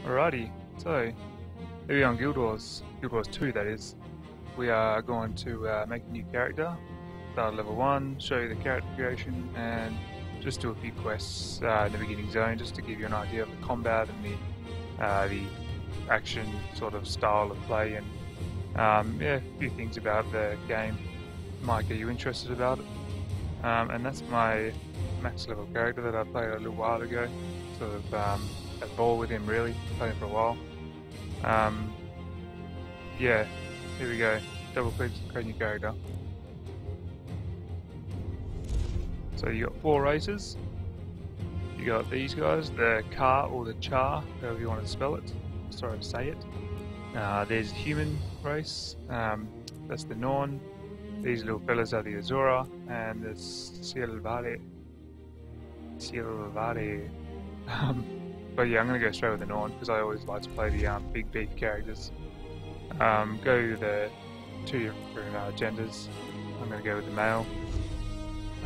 Alrighty, so here we are on Guild Wars 2 that is. We are going to make a new character, start level 1, show you the character creation, and just do a few quests in the beginning zone just to give you an idea of the combat and the action sort of style of play, and yeah, a few things about the game might get you interested about it. And that's my max level character that I played a little while ago, sort of at ball with him really, played him for a while. Yeah, here we go. Double click to create new character. So you got 4 races. You got these guys, the Ka or the Char, however you want to spell it. Sorry to say it. There's human race. That's the Norn. These little fellas are the Azura, and the Silvare. But yeah, I'm going to go straight with the Norn because I always like to play the big beef characters. Go the 2 different genders. I'm going to go with the male.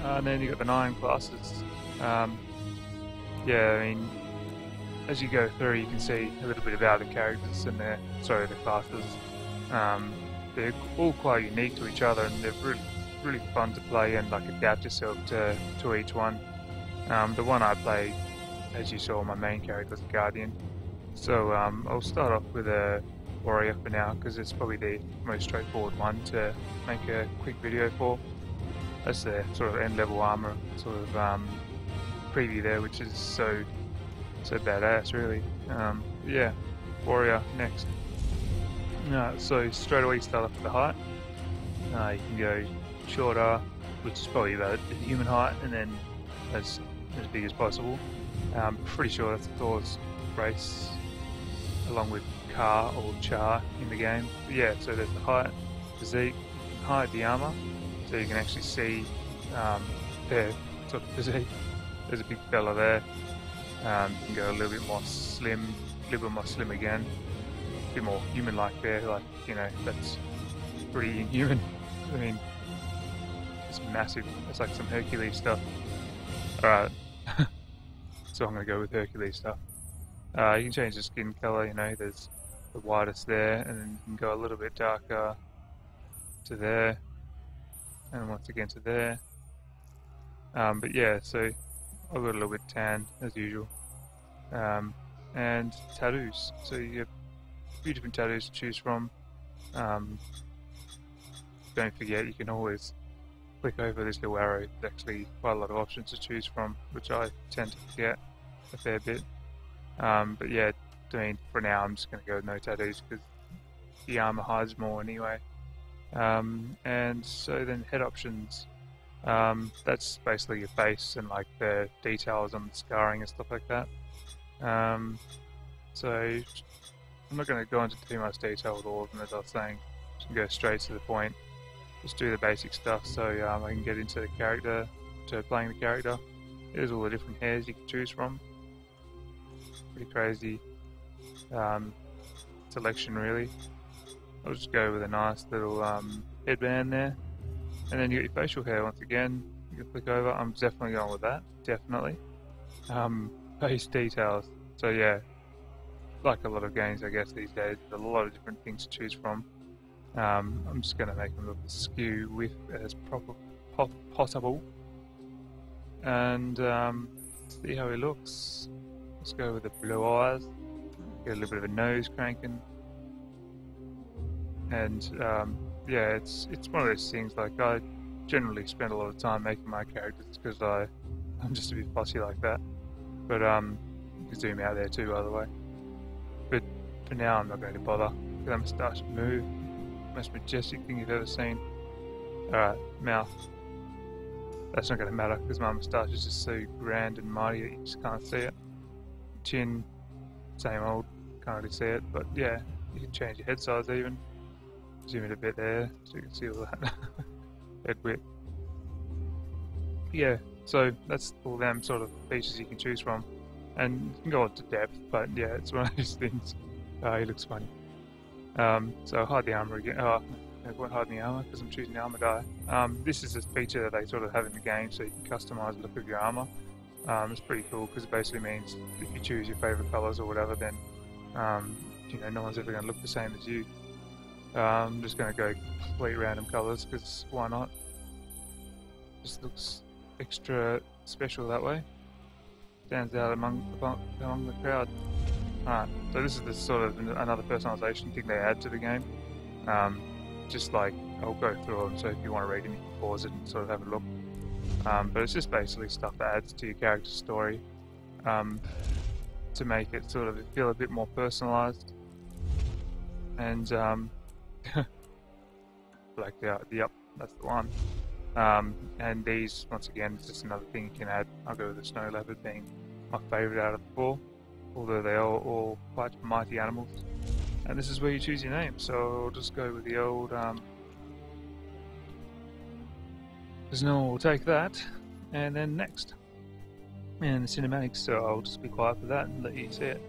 And then you got the 9 classes. Yeah, I mean, as you go through, you can see a little bit about the characters and the classes. They're all quite unique to each other, and they're really fun to play and like adapt yourself to each one. The one I played, as you saw, my main character was a Guardian. So I'll start off with a Warrior for now because it's probably the most straightforward one to make a quick video for. That's the sort of end level armor sort of preview there, which is so badass really. Yeah, Warrior next. So straight away you start off with the height. You can go shorter, which is probably about the human height, and then as big as possible. Pretty sure that's the tallest race, along with Ka or Char in the game. But yeah, so there's the height, physique. You can hide the armor, so you can actually see their sort of physique. There's a big fella there. You can go a little bit more slim again. A bit more human-like there, like, you know, that's pretty inhuman. I mean, it's massive. It's like some Hercules stuff. Alright, so I'm going to go with Hercules stuff. You can change the skin color, you know, there's the whitest there, and then you can go a little bit darker to there, and once again to there. But yeah, so I've got a little bit tan as usual. And tattoos. So you have a few different tattoos to choose from. Don't forget, you can always click over this little arrow. There's actually quite a lot of options to choose from, which I tend to forget a fair bit. But yeah, I mean, for now I'm just going to go with no tattoos because the armor hides more anyway. And so then head options. That's basically your face and like the details on the scarring and stuff like that. So I'm not going to go into too much detail with all of them, as I was saying. Just go straight to the point. Just do the basic stuff so I can get into the character, to playing the character. Here's all the different hairs you can choose from. Pretty crazy selection really. I'll just go with a nice little headband there. And then you get your facial hair once again. You can click over. I'm definitely going with that. Definitely. Face details. So yeah, like a lot of games I guess these days, there's a lot of different things to choose from. I'm just going to make them look as skew with as possible. And see how he looks. Let's go with the blue eyes. Get a little bit of a nose cranking. And yeah, it's one of those things, like I generally spend a lot of time making my characters because I'm just a bit fussy like that. But you can zoom out there too, by the way. But for now I'm not going to bother. Look at that moustache move. Most majestic thing you've ever seen. Alright, mouth. That's not going to matter because my moustache is just so grand and mighty that you just can't see it. Chin, same old, can't really see it, but yeah, you can change your head size even. Zoom it a bit there so you can see all that. Head width. Yeah, so that's all them sort of features you can choose from. And you can go on to depth, but yeah, it's one of those things. He looks funny. So hide the armor again. Oh, I won't hide the armor because I'm choosing the armor die. This is a feature that they sort of have in the game, so you can customize the look of your armor. It's pretty cool because it basically means if you choose your favorite colors or whatever, then You know, no one's ever going to look the same as you. I'm just going to go complete random colours because why not? Just looks extra special that way. Stands out among the crowd. Alright, so this is the sort of another personalisation thing they add to the game. Just like, I'll go through them, so if you want to read them you can pause it and sort of have a look. But it's just basically stuff that adds to your character's story to make it sort of feel a bit more personalised. And blacked out, yep, that's the one. And these, once again, is just another thing you can add. I'll go with the snow leopard being my favourite out of the four, although they are all quite mighty animals. And this is where you choose your name, so I'll just go with the old, because no one will take that, and then next. And the cinematics, so I'll just be quiet for that and let you see it.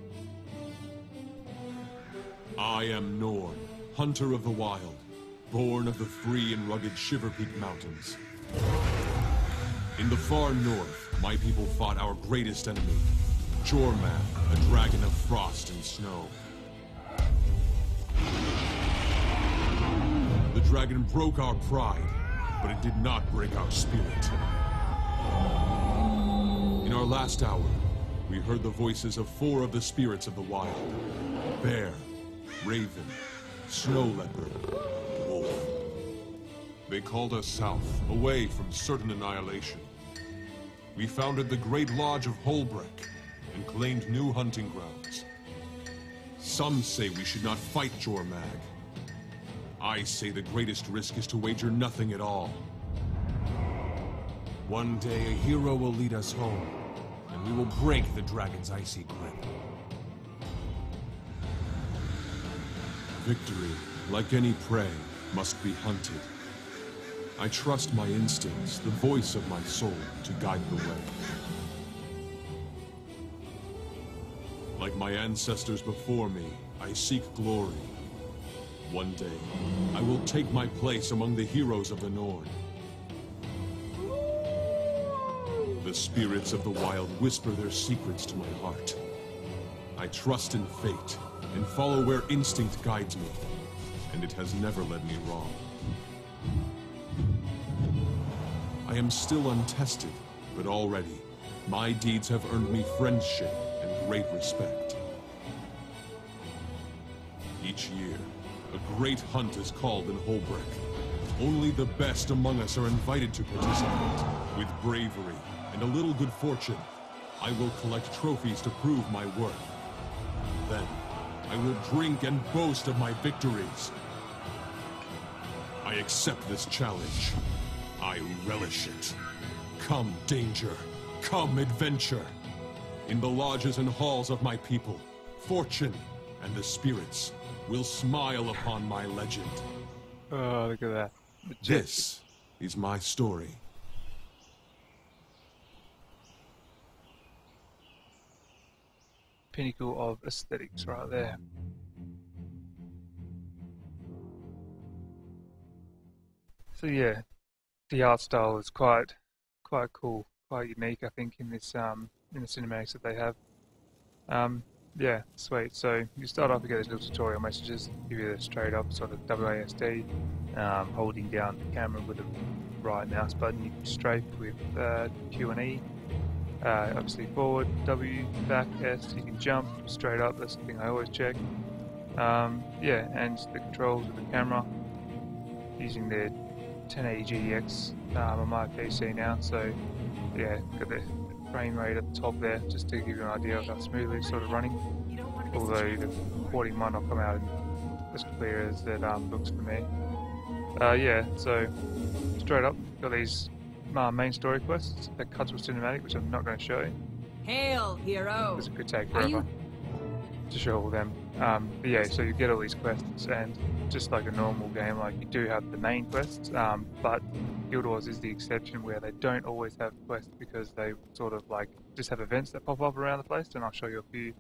I am Norn, hunter of the wild, born of the free and rugged Shiverpeak Mountains. In the far north, my people fought our greatest enemy, Jorman, a dragon of frost and snow. The dragon broke our pride, but it did not break our spirit. In our last hour, we heard the voices of 4 of the spirits of the wild: Bear, Raven, Snow Leopard, Wolf. They called us south, away from certain annihilation. We founded the Great Lodge of Holbreck and claimed new hunting grounds. Some say we should not fight Jormag. I say the greatest risk is to wager nothing at all. One day a hero will lead us home, and we will break the dragon's icy grip. Victory, like any prey, must be hunted. I trust my instincts, the voice of my soul, to guide the way. Like my ancestors before me, I seek glory. One day, I will take my place among the heroes of the Norn. The spirits of the wild whisper their secrets to my heart. I trust in fate and follow where instinct guides me, and it has never led me wrong. I am still untested, but already, my deeds have earned me friendship and great respect. Each year, a great hunt is called in Holbreck. Only the best among us are invited to participate. With bravery and a little good fortune, I will collect trophies to prove my worth. Then, I will drink and boast of my victories. I accept this challenge. I relish it. Come, danger. Come, adventure. In the lodges and halls of my people, fortune and the spirits will smile upon my legend. Oh, look at that. This is my story. Pinnacle of aesthetics right there. So yeah, the art style is quite cool, quite unique, I think, in this in the cinematics that they have. Yeah, sweet. So you start off, you get these little tutorial messages, give you the straight up sort of WASD, holding down the camera with the right mouse button. You can strafe with Q and E. Obviously forward, W, back, S. You can jump straight up. That's the thing I always check. Yeah, and the controls with the camera using the 1080 GTX on my PC now. So yeah, got the frame rate at the top there, just to give you an idea of how smoothly it's sort of running. Although the recording might not come out as clear as it looks for me. Yeah, so straight up, got these main story quests that cuts with cinematic, which I'm not going to show you. Hail, hero! Because it could take forever to show all them. But yeah, so you get all these quests, and just like a normal game, like you do have the main quests, but Guild Wars is the exception where they don't always have quests because they sort of like just have events that pop up around the place, and I'll show you a few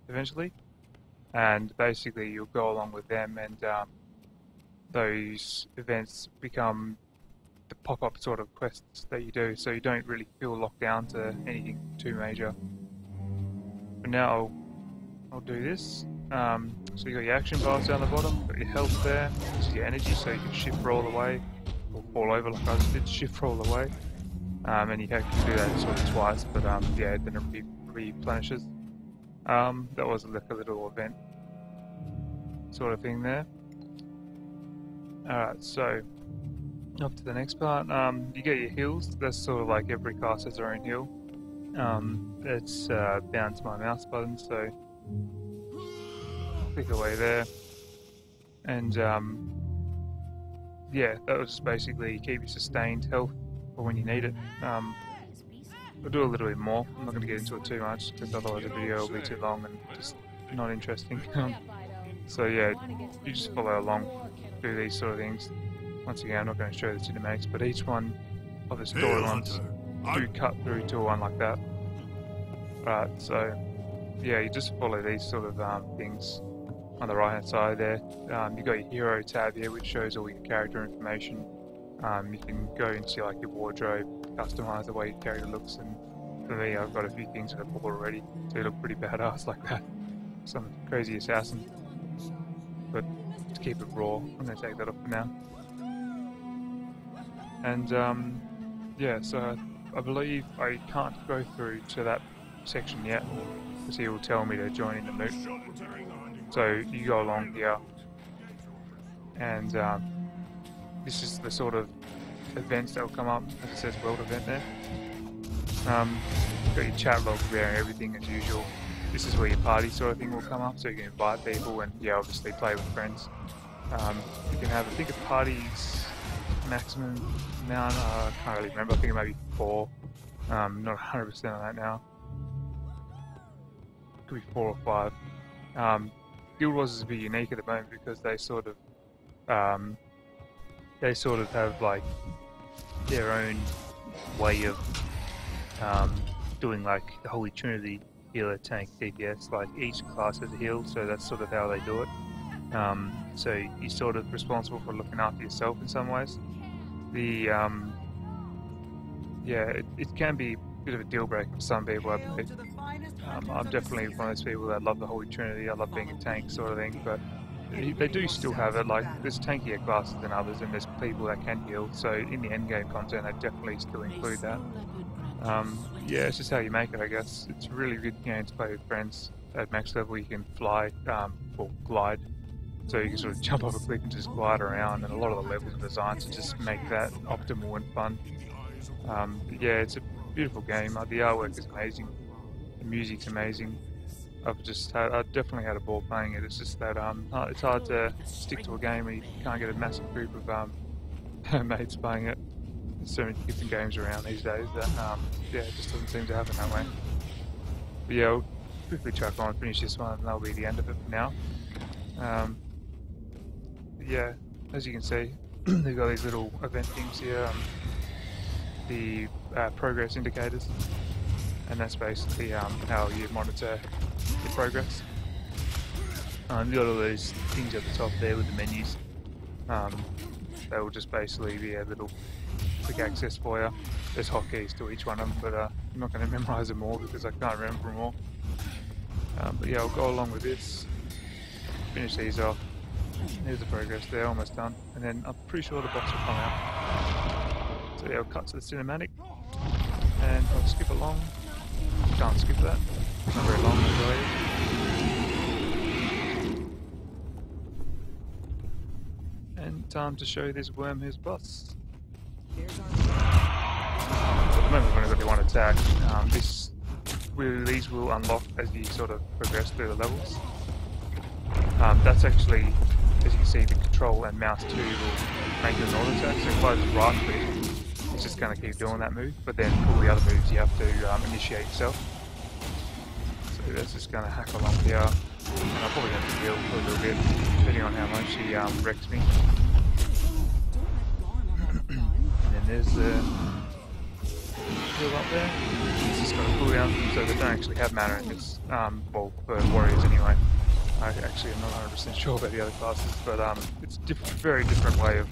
eventually. And basically you'll go along with them, and those events become the pop-up sort of quests that you do, so you don't really feel locked down to anything too major. But now I'll I'll do this. So you got your action bars down the bottom, got your health there, this is your energy, so you can shift roll away, or fall over like I just did, shift roll away. And you can do that sort of twice, but yeah, then it replenishes. That was like a little event sort of thing there. Alright, so up to the next part. You get your heals. That's sort of like every class has their own heal. It's bound to my mouse button, so click away there. And yeah, that will just basically keep you sustained health for when you need it. I'll do a little bit more. I'm not going to get into it too much because otherwise the video will be too long and just not interesting. So yeah, you just follow along, do these sort of things. Once again, I'm not going to show the cinematics, but each one of the storylines do cut through to one like that. Right, so yeah, you just follow these sort of things on the right hand side there. You've got your hero tab here, which shows all your character information. You can go into like your wardrobe, customize the way your character looks, and for me, I've got a few things that I've bought already, so you look pretty badass like that. Some crazy assassin. But to keep it raw, I'm going to take that off for now. And yeah, so I believe I can't go through to that section yet, because he will tell me to join in the moot. So you go along here, and this is the sort of events that will come up, as it says world event there. You've got your chat log there and everything as usual. This is where your party sort of thing will come up, so you can invite people and yeah, obviously play with friends. You can have, I think, a party's maximum amount, I can't really remember, I think it might be 4. Not 100% on that now. Could be 4 or 5. Guild Wars is a bit unique at the moment because they sort of have like their own way of doing like the Holy Trinity, healer, tank, DPS. Like each class has a heal, so that's sort of how they do it. So you're sort of responsible for looking after yourself in some ways. The yeah, it can be a bit of a deal breaker for some people, I believe. I'm definitely one of those people that love the Holy Trinity. I love being a tank sort of thing, but they do still have it. Like there's tankier classes than others, and there's people that can heal. So in the endgame content, they definitely still include that. Yeah, it's just how you make it, I guess. It's a really good game to play with friends. At max level, you can fly, or glide. So you can sort of jump off a cliff and just glide around, and a lot of the levels are designed to just make that optimal and fun. Yeah, it's a beautiful game. The artwork is amazing. The music's amazing. I definitely had a ball playing it. It's just that it's hard to stick to a game where you can't get a massive group of mates playing it. There's so many different games around these days that yeah, it just doesn't seem to happen that way. But yeah, we'll quickly chuck on and finish this one, and that'll be the end of it for now. Yeah, as you can see, they've got these little event things here, the progress indicators, and that's basically how you monitor your progress. You've got all those things at the top there with the menus. They will just basically be a little quick access for you. There's hotkeys to each one of them, but I'm not going to memorize them all because I can't remember them all. But yeah, I'll go along with this, finish these off. There's the progress there, almost done. And then I'm pretty sure the boss will come out. So yeah, I'll cut to the cinematic, and I'll skip along. Can't skip that. It's not very long, I believe. And time to show this worm his boss. At the moment we've only got the one attack. These will unlock as you sort of progress through the levels. That's actually, as you can see, the control and mouse 2 will make it an auto attack, so if I just right click, it's just going to keep doing that move, but then all the other moves you have to initiate yourself. So that's just going to hack along here, and I'll probably have to heal for a little bit, depending on how much he wrecks me. And then there's the heal up there. It's just got a cooldown, so they don't actually have mana in this, well, for warriors anyway. I actually am not 100% sure about the other classes, but it's a very different way of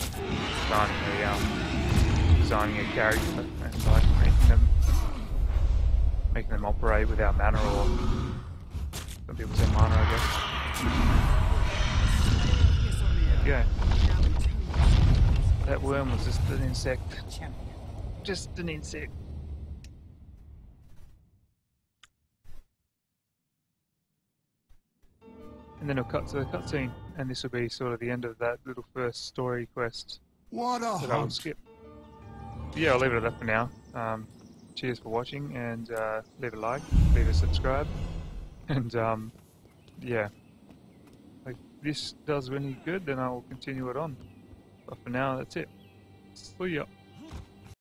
designing a character and like making them operate without mana or people say mana, I guess. There you go. That worm was just an insect. Just an insect. And then it'll cut to the cutscene, and this will be sort of the end of that little first story quest What a that I will hunt! skip. Yeah, I'll leave it at that for now. Cheers for watching, and leave a like, leave a subscribe, and yeah, if this does any good, then I will continue it on. But for now, that's it. See ya.